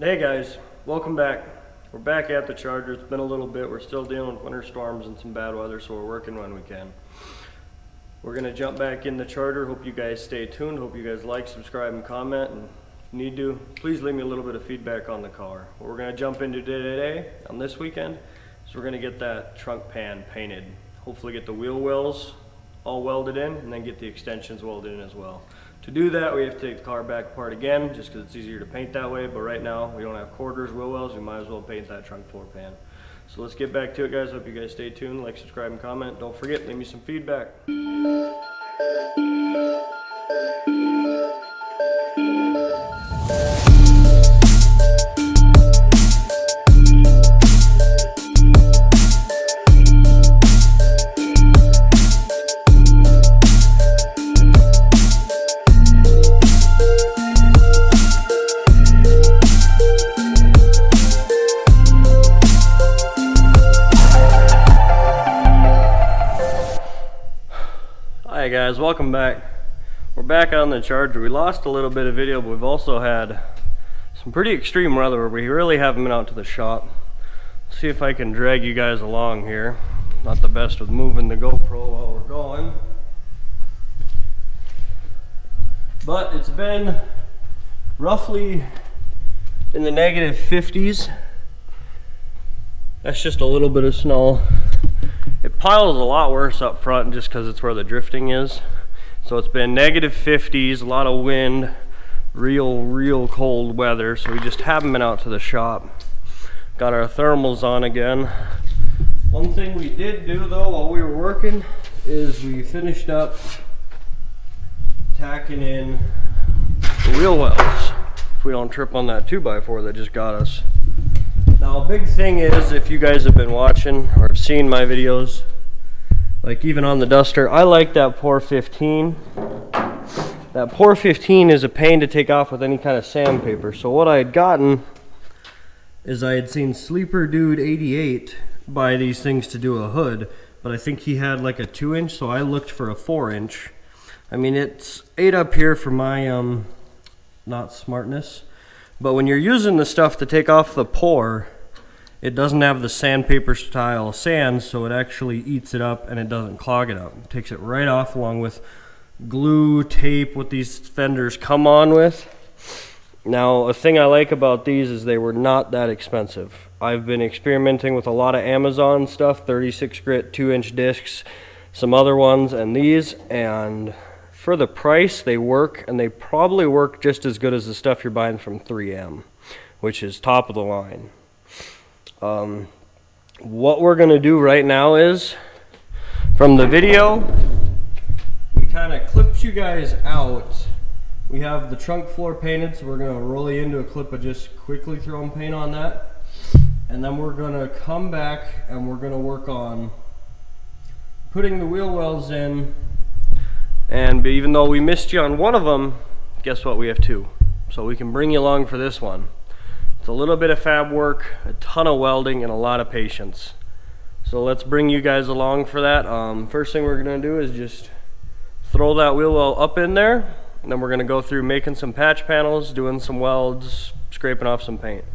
Hey guys, welcome back. We're back at the Charger. It's been a little bit. We're still dealing with winter storms and some bad weather, so we're working when we can. We're gonna jump back in the Charger. Hope you guys stay tuned. Hope you guys like, subscribe, and comment. And if you need to, please leave me a little bit of feedback on the car. What we're gonna jump into today, on this weekend, is we're gonna get that trunk pan painted. Hopefully get the wheel wells all welded in, and then get the extensions welded in as well. To do that, we have to take the car back apart again, just because it's easier to paint that way. But right now, we don't have quarters, wheel wells. We might as well paint that trunk floor pan. So let's get back to it, guys. Hope you guys stay tuned, like, subscribe, and comment. Don't forget, leave me some feedback. Hi guys, welcome back. We're back on the Charger. We lost a little bit of video, but we've also had some pretty extreme weather where we really haven't been out to the shop. Let's see if I can drag you guys along here. Not the best with moving the GoPro while we're going. But it's been roughly in the negative 50s. That's just a little bit of snow. It piles a lot worse up front just because it's where the drifting is. So it's been negative 50s, a lot of wind, real cold weather. So we just haven't been out to the shop. Got our thermals on again. One thing we did do though while we were working is we finished up tacking in the wheel wells. If we don't trip on that 2x4 that just got us. Now, a big thing is, if you guys have been watching or have seen my videos, like even on the Duster, I like that Pour 15. That Pour 15 is a pain to take off with any kind of sandpaper. So what I had gotten is I had seen Sleeper Dude 88 buy these things to do a hood, but I think he had like a 2-inch, so I looked for a 4-inch. I mean, it's 8 up here for my not smartness. But when you're using the stuff to take off the pour, it doesn't have the sandpaper style sand, so it actually eats it up and it doesn't clog it up. It takes it right off along with glue, tape, what these fenders come on with. Now, a thing I like about these is they were not that expensive. I've been experimenting with a lot of Amazon stuff, 36 grit, 2-inch discs, some other ones, and these, and for the price, they work, and they probably work just as good as the stuff you're buying from 3M, which is top of the line. What we're going to do right now is, from the video, we kind of clipped you guys out. We have the trunk floor painted, so we're going to roll you into a clip of just quickly throwing paint on that. And then we're going to come back and we're going to work on putting the wheel wells in. And even though we missed you on one of them, guess what? We have 2. So we can bring you along for this one. It's a little bit of fab work, a ton of welding, and a lot of patience. So let's bring you guys along for that. First thing we're going to do is just throw that wheel well up in there. And then we're going to go through making some patch panels, doing some welds, scraping off some paint.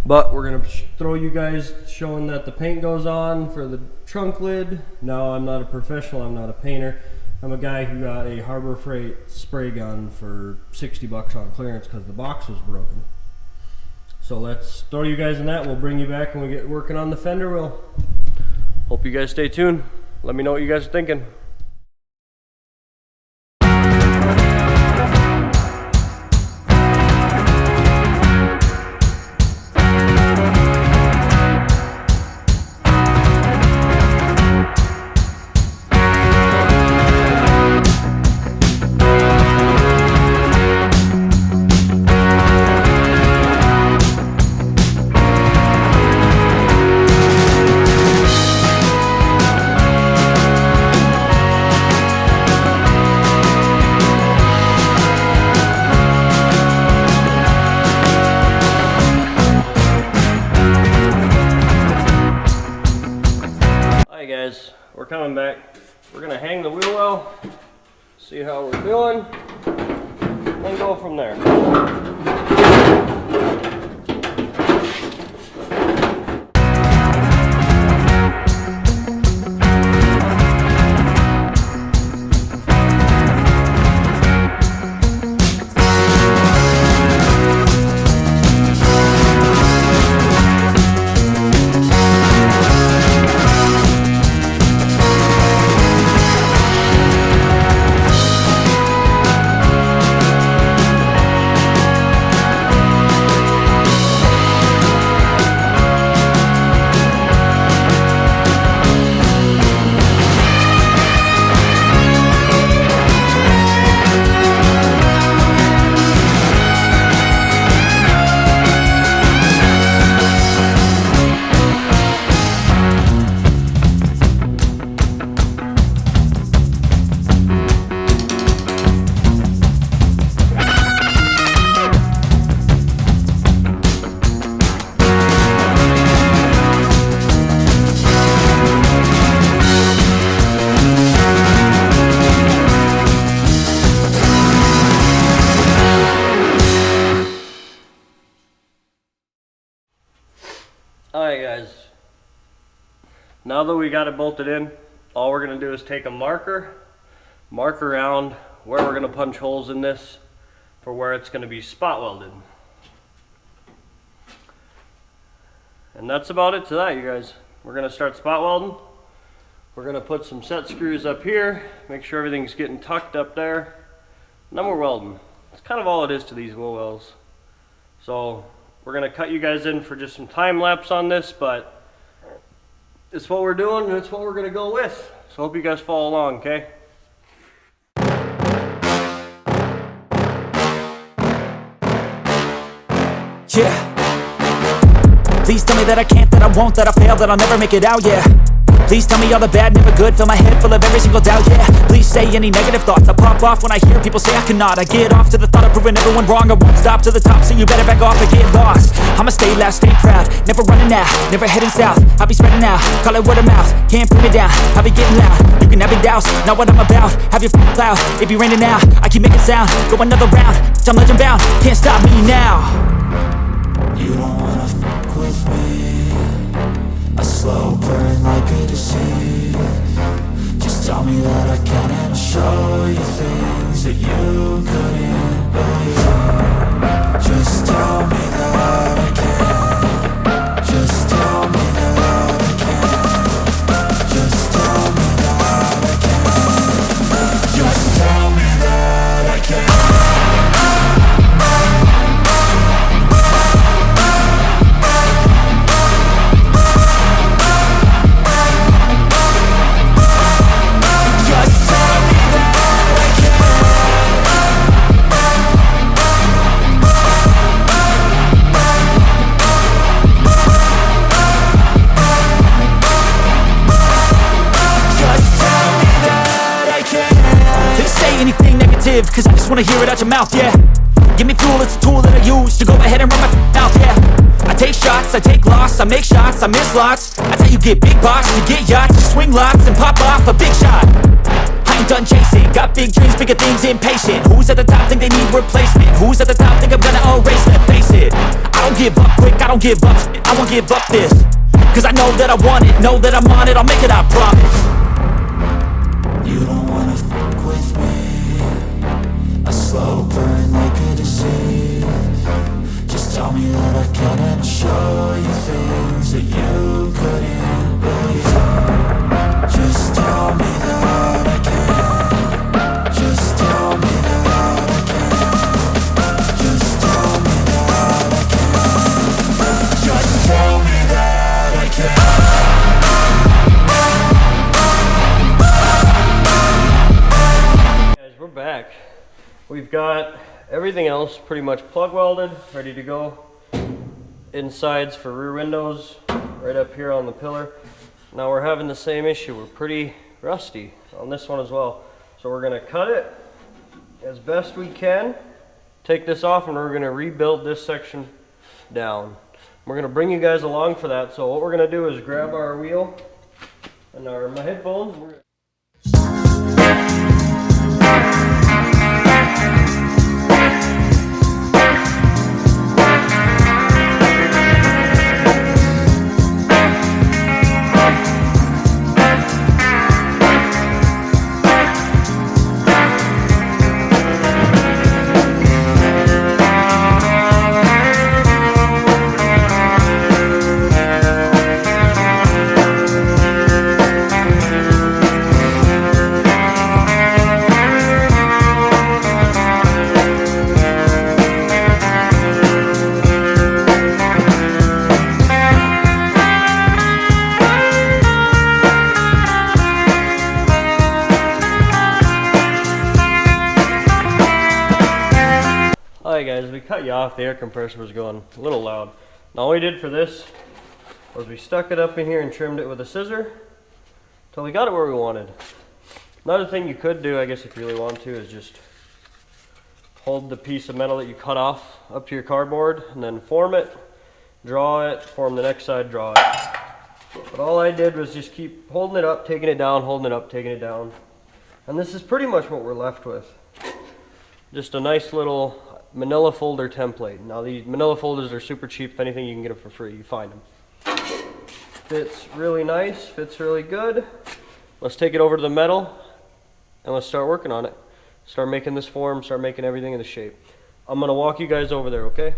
But we're going to throw you guys showing that the paint goes on for the trunk lid. No, I'm not a professional. I'm not a painter. I'm a guy who got a Harbor Freight spray gun for 60 bucks on clearance because the box was broken. So let's throw you guys in that. We'll bring you back when we get working on the fender wheel. Hope you guys stay tuned. Let me know what you guys are thinking. We're coming back. We're gonna hang the wheel well, see how we're doing, and go from there. Alright guys, now that we got it bolted in, all we're going to do is take a mark around where we're going to punch holes in this for where it's going to be spot welded. And that's about it to that, you guys. We're going to start spot welding. We're going to put some set screws up here, make sure everything's getting tucked up there, and then we're welding. That's kind of all it is to these wheel wells. So we're going to cut you guys in for just some time lapse on this, but it's what we're doing and it's what we're going to go with. So hope you guys follow along, okay? Yeah. Please tell me that I can't, that I won't, that I fail, that I'll never make it out, yeah. Please tell me all the bad, never good, fill my head full of every single doubt, yeah. Please say any negative thoughts, I pop off when I hear people say I cannot. I get off to the thought of proving everyone wrong, I won't stop to the top, so you better back off and get lost. I'ma stay loud, stay proud, never running out, never heading south. I'll be spreading out, call it word of mouth, can't put me down, I'll be getting loud. You can have your doubts, not what I'm about, have your cloud, it be raining now, I keep making sound, go another round, I'm legend bound, can't stop me now. You don't wanna fuck with me, a slow burn like a disease. Just tell me that I can and I'll show you things that you couldn't believe. Just tell me that I can. Just tell me that I can. Just tell me that I can. Just tell me that I can. Cause I just wanna hear it out your mouth, yeah. Give me fuel, it's a tool that I use to go ahead and run my mouth, yeah. I take shots, I take loss, I make shots, I miss lots. That's how you get big box, you get yachts, you swing lots and pop off a big shot. I ain't done chasing, got big dreams, bigger things, impatient. Who's at the top think they need replacement? Who's at the top think I'm gonna erase them? Face it, I don't give up quick, I don't give up shit, I won't give up this. Cause I know that I want it, know that I'm on it, I'll make it, I promise. You don't wanna fuck with me, a slow burn like a disease. Just tell me that I can and I'll show you things that you couldn't believe. Just tell me that I can. Just tell me that I can. Just tell me that I can. Just tell me that I can. We're back. We've got everything else pretty much plug welded, ready to go. Insides for rear windows, right up here on the pillar. Now we're having the same issue. We're pretty rusty on this one as well. So we're gonna cut it as best we can, take this off, and we're gonna rebuild this section down. We're gonna bring you guys along for that. So what we're gonna do is grab our wheel and my headphones. Alright guys, we cut you off. The air compressor was going a little loud. Now all we did for this was we stuck it up in here and trimmed it with a scissor till we got it where we wanted. Another thing you could do, I guess if you really want to, is just hold the piece of metal that you cut off up to your cardboard and then form it, draw it, form the next side, draw it. But all I did was just keep holding it up, taking it down, holding it up, taking it down. And this is pretty much what we're left with. Just a nice little manila folder template. Now these manila folders are super cheap. If anything, you can get them for free. You find them. Fits really nice, fits really good. Let's take it over to the metal and let's start working on it. Start making this form, start making everything in the shape. I'm gonna walk you guys over there, okay?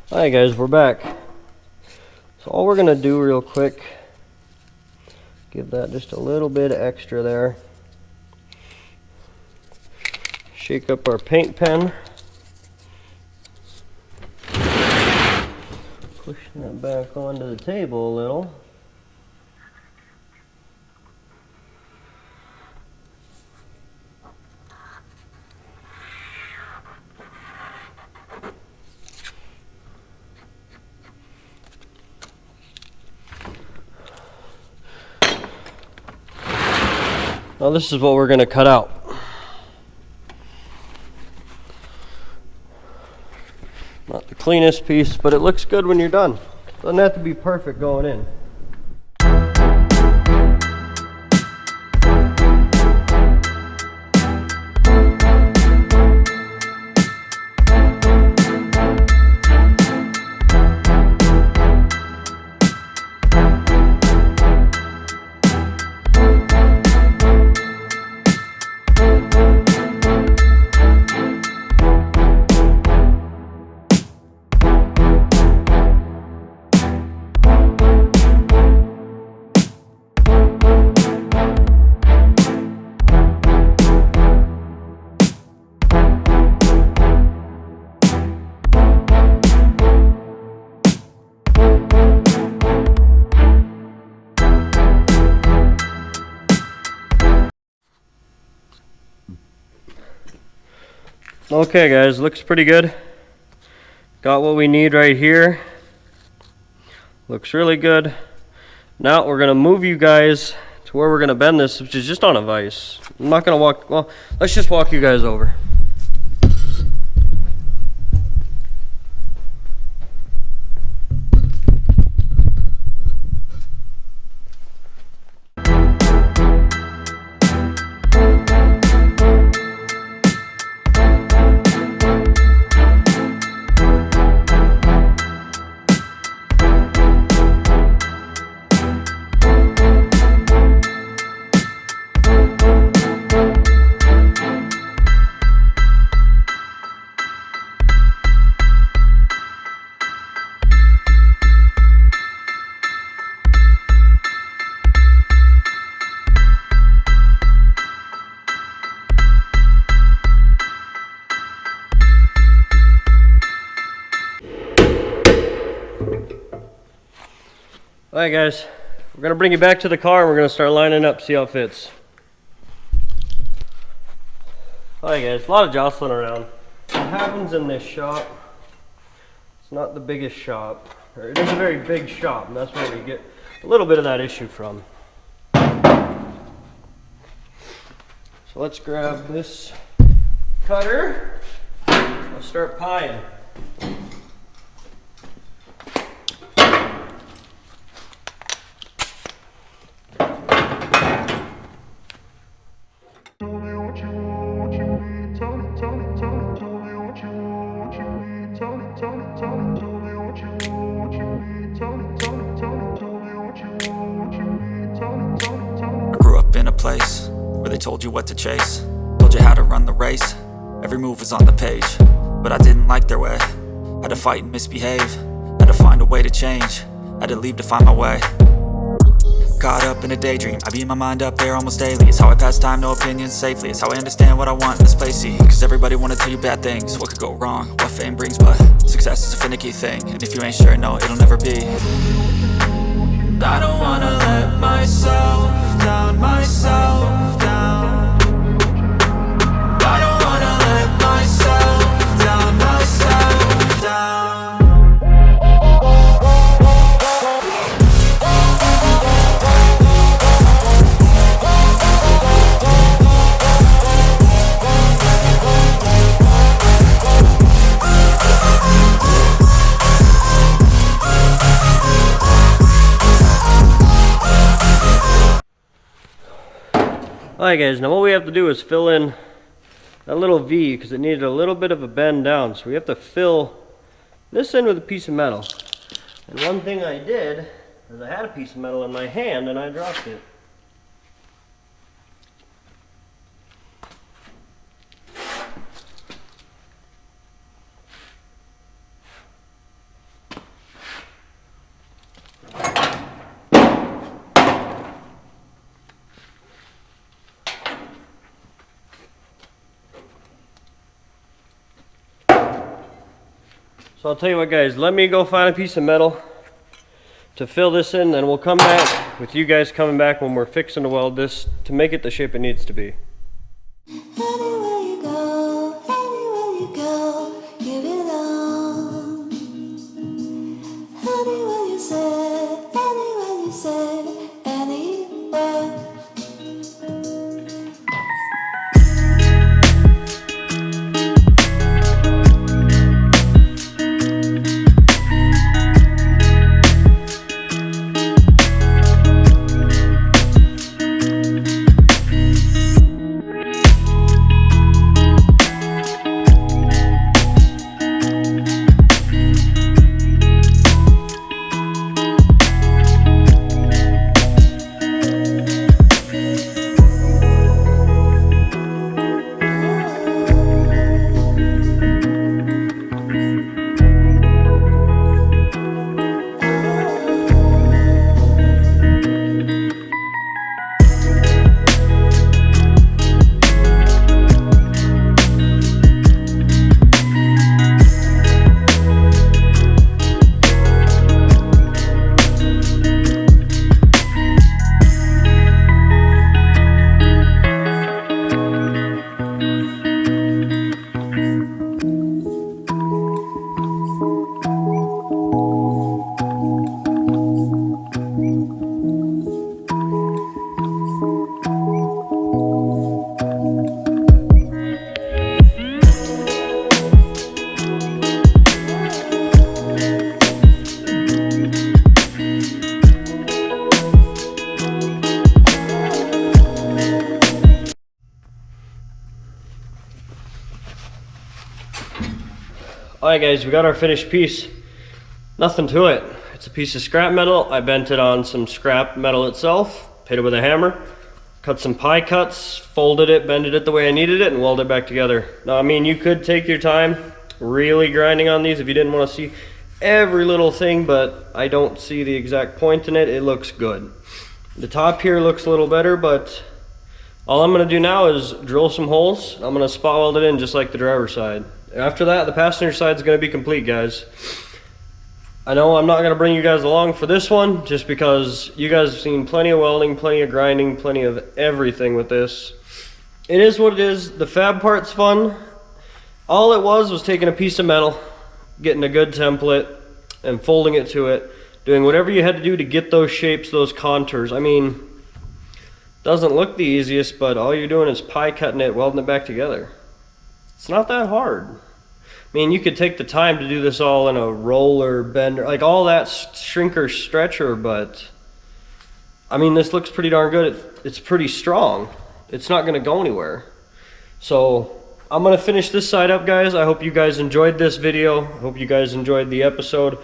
Hi guys, we're back. So all we're gonna do real quick, give that just a little bit extra there. Shake up our paint pen. Push that back onto the table a little. Now this is what we're going to cut out. Not the cleanest piece, but it looks good when you're done. Doesn't have to be perfect going in. Okay guys, looks pretty good. Got what we need right here. Looks really good. Now we're gonna move you guys to where we're gonna bend this, which is just on a vise. I'm not gonna walk, well, let's just walk you guys over. Alright guys, we're going to bring you back to the car and we're going to start lining up, see how it fits. Alright guys, a lot of jostling around. What happens in this shop, it's not the biggest shop, or it is a very big shop, and that's where we get a little bit of that issue from. So let's grab this cutter, let's start pieing. Place where they told you what to chase, told you how to run the race. Every move was on the page, but I didn't like their way. Had to fight and misbehave, had to find a way to change, had to leave to find my way. Caught up in a daydream, I beat my mind up there almost daily. It's how I pass time, no opinions safely. It's how I understand what I want in this place, see. Cause everybody wanna tell you bad things, what could go wrong, what fame brings. But success is a finicky thing, and if you ain't sure, no, it'll never be. I don't wanna let myself down, myself down. I don't wanna let myself down, myself down. Alright guys, now what we have to do is fill in that little V because it needed a little bit of a bend down. So we have to fill this in with a piece of metal. And one thing I did is I had a piece of metal in my hand and I dropped it. So I'll tell you what, guys, let me go find a piece of metal to fill this in, then we'll come back with you guys coming back when we're fixing to weld this to make it the shape it needs to be. Anywhere you go, give it on. Anywhere you say, anywhere. Alright guys, we got our finished piece. Nothing to it. It's a piece of scrap metal. I bent it on some scrap metal itself, hit it with a hammer, cut some pie cuts, folded it, bended it the way I needed it, and welded it back together. Now, I mean, you could take your time really grinding on these if you didn't want to see every little thing, but I don't see the exact point in it. It looks good. The top here looks a little better, but all I'm going to do now is drill some holes. I'm going to spot weld it in just like the driver's side. After that, the passenger side is going to be complete, guys. I know I'm not going to bring you guys along for this one just because you guys have seen plenty of welding, plenty of grinding, plenty of everything with this. It is what it is. The fab part's fun. All it was taking a piece of metal, getting a good template, and folding it to it, doing whatever you had to do to get those shapes, those contours. I mean, doesn't look the easiest, but all you're doing is pie cutting it, welding it back together. It's not that hard. I mean, you could take the time to do this all in a roller, bender, like all that shrinker, stretcher, but I mean, this looks pretty darn good. It's pretty strong. It's not gonna go anywhere. So I'm gonna finish this side up, guys. I hope you guys enjoyed this video. I hope you guys enjoyed the episode.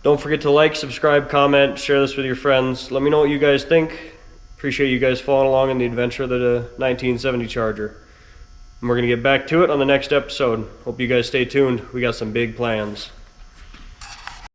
Don't forget to like, subscribe, comment, share this with your friends. Let me know what you guys think. Appreciate you guys following along in the adventure of the 1970 Charger. And we're going to get back to it on the next episode. Hope you guys stay tuned. We got some big plans.